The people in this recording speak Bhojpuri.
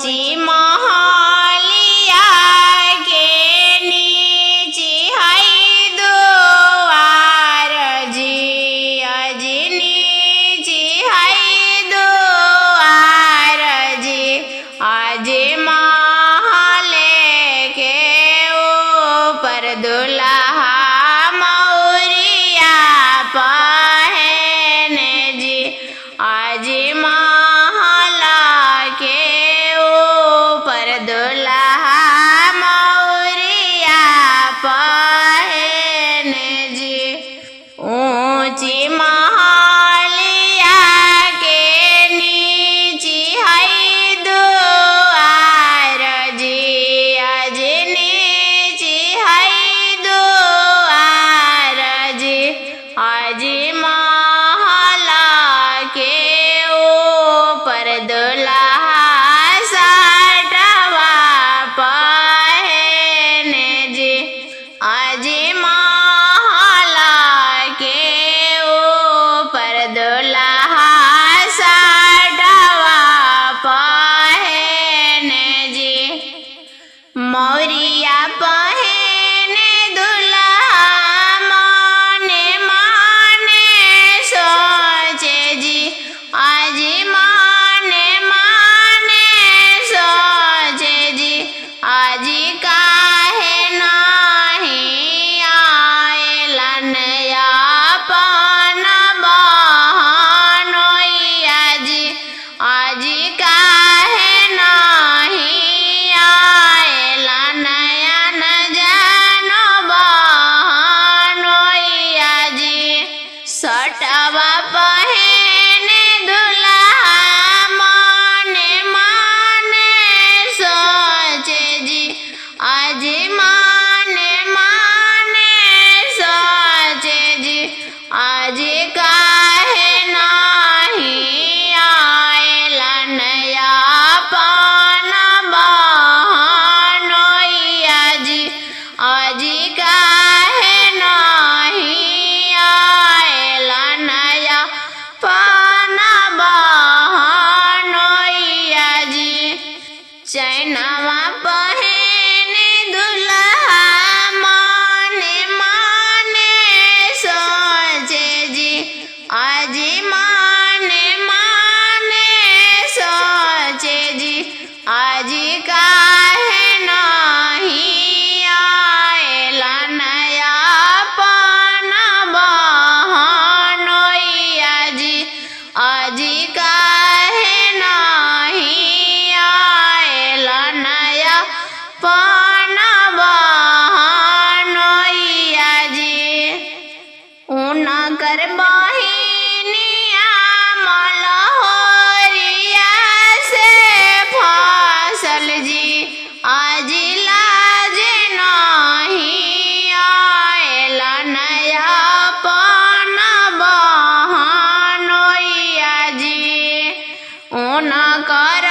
ऊंची महलिया के नीची हई दुआर जी, अजी नीची हई दुआर जी। आज महले के ऊपर दुल्हा मौरिया पहने जी। आज महला के ऊपर दुल्हा मौरिया पहने जी। ऊंची महलिया के नीची हई दुआर जी, आज नीची हई दुआर जी। आज महला के ऊपर दुल्हा साटवा पहने जी। आज महला के ऊपर दुल्हा साटवा पहने जी। मौरिया पहने दुल्हा माने माने सोचे जी। आज माने माने सोचे जी। आज काहे नहीं आएलन अपन बहनोइया जी। आज काहे नहीं आएलन न जानो बहनोइया जी। सटवा पहने दुल्हा माने माने सोचे जी। आज माने माने सोचे जी। आज काहे नहीं आएलन अपन बहनोइया जी। आज काहे नहीं आएलन अपन बहनोइया जी। चैनवा पहने दुल्हा माने माने सोचे जी। आज माने माने सोचे जी। आज काहे नहीं आएलन अपन बहनोइया जी। आज काहे नहीं आएलन अपन बहनोइया जी। उनकर बहिनिया मलहोरिया से फसल जी। आज लाज नहीं आएलन अपन बहनोइया जी। उनकर